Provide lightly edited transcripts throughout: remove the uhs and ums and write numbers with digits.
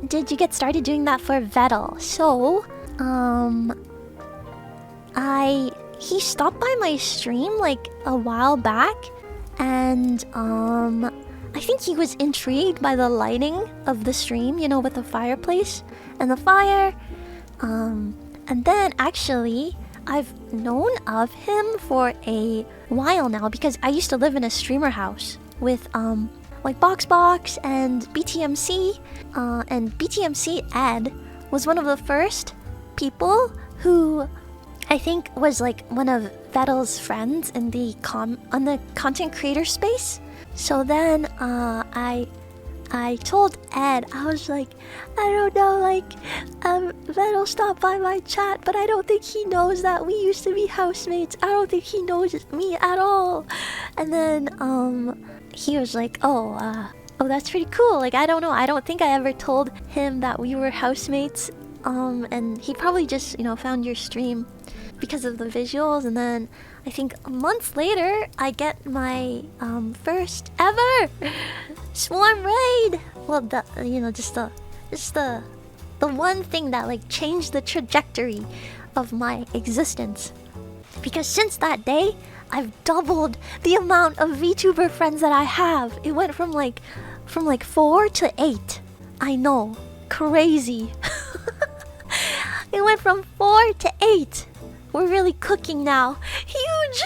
did you get started doing that for Vedal? So, he stopped by my stream like a while back, and I think he was intrigued by the lighting of the stream, you know, with the fireplace and the fire. And then actually, I've known of him for a while now because I used to live in a streamer house with like BoxBox and BTMC. And BTMC Ed was one of the first people who I think was like one of Vedal's friends in the on the content creator space. So then I told Ed, I was like, I don't know, like, Vedal stopped by my chat, but I don't think he knows that we used to be housemates. I don't think he knows me at all. And then he was like, oh, that's pretty cool. Like, I don't know. I don't think I ever told him that we were housemates. And he probably just, you know, found your stream because of the visuals. And then I think months later, I get my first ever Swarm raid. Well, just the one thing that like changed the trajectory of my existence. Because since that day, I've doubled the amount of VTuber friends that I have. It went from like 4 to 8. I know, crazy. It went from 4 to 8. We're really cooking now. Huge.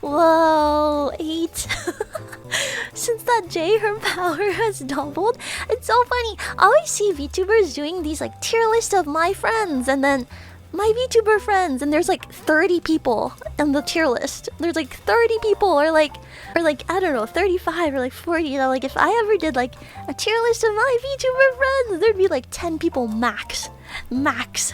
Whoa, 8. Since that day, her power has doubled. It's so funny. I always see VTubers doing these like tier list of my friends and then my VTuber friends, and there's like 30 people on the tier list. There's like 30 people, or like I don't know, 35 or like 40. You know, like if I ever did like a tier list of my VTuber friends, there'd be like 10 people max. Max.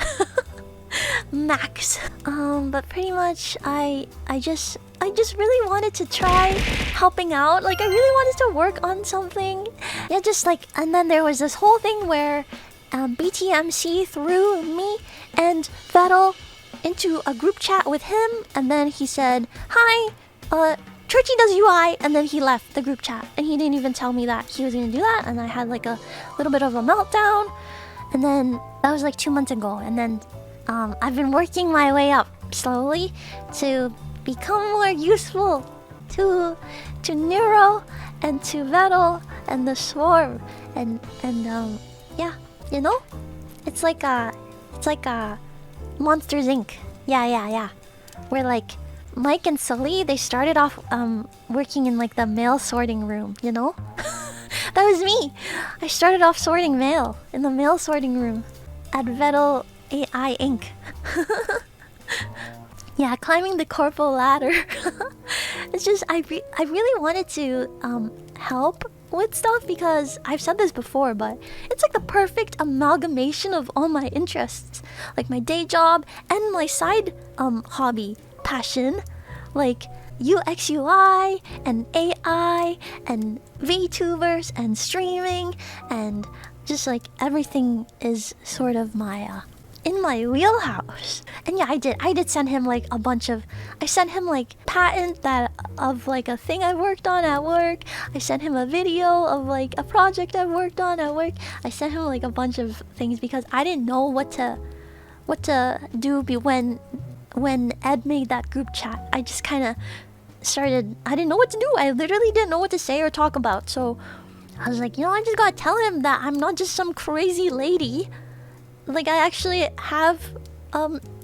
But pretty much I just really wanted to try helping out. Like I really wanted to work on something. Yeah, just like, and then there was this whole thing where BTMC threw me and Vedal into a group chat with him, and then he said, "Hi, Chrchie does UI," and then he left the group chat, and he didn't even tell me that he was gonna do that, and I had like a little bit of a meltdown, and then that was like 2 months ago, and then I've been working my way up slowly to become more useful to Neuro and to Vedal and the Swarm, and yeah, you know, it's like Monsters Inc. Yeah. Where like Mike and Sully, they started off working in like the mail sorting room, you know? That was me. I started off sorting mail in the mail sorting room at VedalAI Inc. Yeah, climbing the corporal ladder. It's just I really wanted to help with stuff because I've said this before, but it's like the perfect amalgamation of all my interests, like my day job and my side hobby passion, like UX UI and AI and VTubers and streaming, and just like everything is sort of my in my wheelhouse. And yeah, I did send him like a bunch of, I sent him like patent that of like a thing I worked on at work. I sent him a video of like a project I worked on at work. I sent him like a bunch of things because I didn't know what to do when Ed made that group chat. I just kind of started, I didn't know what to do. I literally didn't know what to say or talk about. So I was like, you know, I just gotta tell him that I'm not just some crazy lady. Like I actually have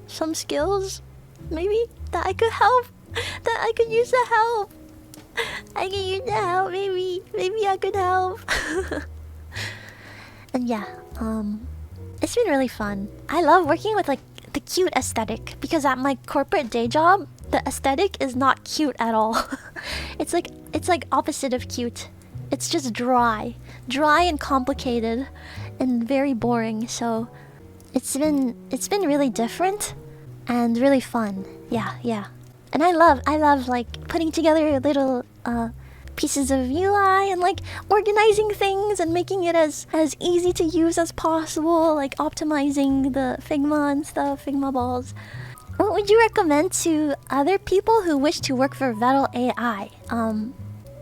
some skills maybe that I could help, that I could use the help. I can use the help, maybe I could help. And yeah, it's been really fun. I love working with like the cute aesthetic because at my corporate day job, the aesthetic is not cute at all. It's like opposite of cute. It's just dry and complicated and very boring. So it's been really different and really fun. Yeah. And I love like putting together little pieces of UI and like organizing things and making it as easy to use as possible, like optimizing the Figma and stuff, Figma balls. What would you recommend to other people who wish to work for VedalAI?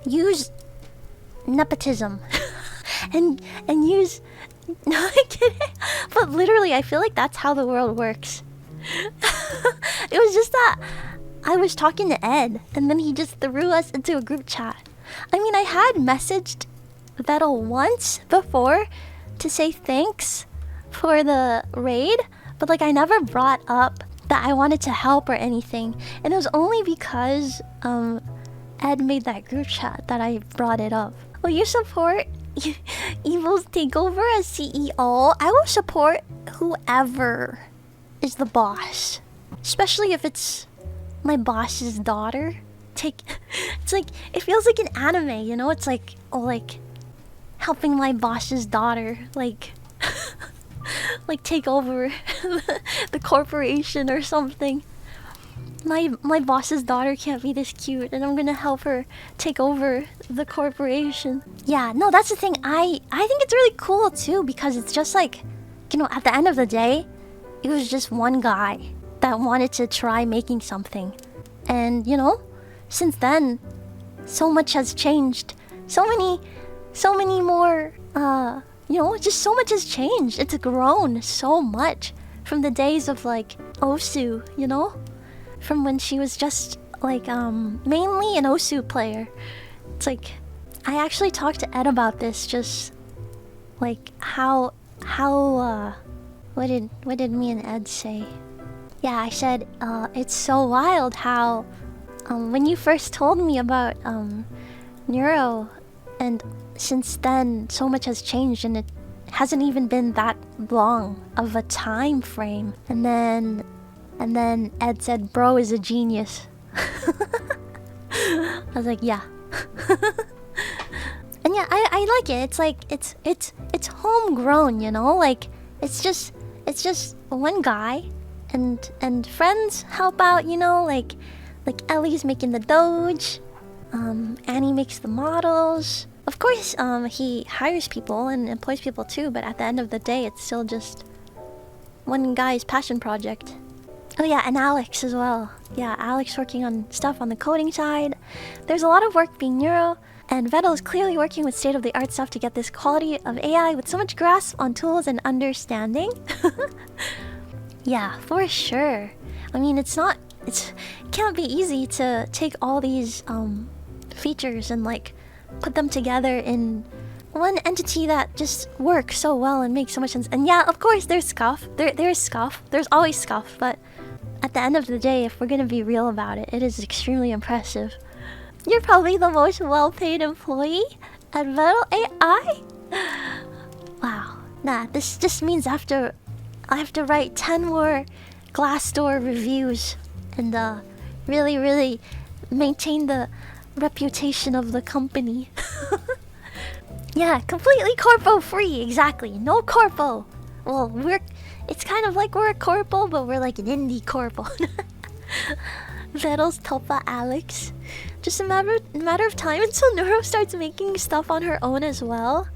Use nepotism. and use. No, I'm kidding. But literally, I feel like that's how the world works. It was just that I was talking to Ed, and then he just threw us into a group chat. I mean, I had messaged Vedal once before to say thanks for the raid, but like I never brought up that I wanted to help or anything, and it was only because Ed made that group chat that I brought it up. Will you support Evil's takeover as CEO? I will support whoever is the boss, especially if it's my boss's daughter. It's like, it feels like an anime, you know? It's like, oh, like helping my boss's daughter, like like take over the corporation or something. My boss's daughter can't be this cute, and I'm gonna help her take over the corporation. Yeah, no, that's the thing. I think it's really cool too, because it's just like, you know, at the end of the day, it was just one guy that wanted to try making something. And, you know, since then, so much has changed. So many more, you know, just so much has changed. It's grown so much from the days of like Osu, you know? From when she was just like mainly an Osu player. It's like, I actually talked to Ed about this, just like how what did me and Ed say? Yeah, I said it's so wild how when you first told me about Neuro, and since then so much has changed, and it hasn't even been that long of a time frame. And then Ed said, "Bro is a genius." I was like, yeah. And yeah, I like it. It's like it's homegrown, you know? Like it's just one guy, and friends help out, you know, like Ellie's making the Doge, Annie makes the models. Of course, he hires people and employs people too, but at the end of the day, it's still just one guy's passion project. Oh yeah, and Alex as well. Yeah, Alex working on stuff on the coding side. There's a lot of work being neuro, and Vedal is clearly working with state-of-the-art stuff to get this quality of AI with so much grasp on tools and understanding. Yeah, for sure. I mean, it can't be easy to take all these features and like put them together in one entity that just works so well and makes so much sense. And yeah, of course, there's scuff. There's scuff. There's always scuff, but at the end of the day, if we're gonna be real about it, it is extremely impressive. You're probably the most well-paid employee at VedalAI? Wow. Nah, this just means I have to write 10 more Glassdoor reviews and really maintain the reputation of the company. Yeah, completely corpo free, exactly. No corpo. Well, it's kind of like we're a corpo, but we're like an indie corpo. Vedal's Topa Alex. Just a matter of time until Neuro starts making stuff on her own as well.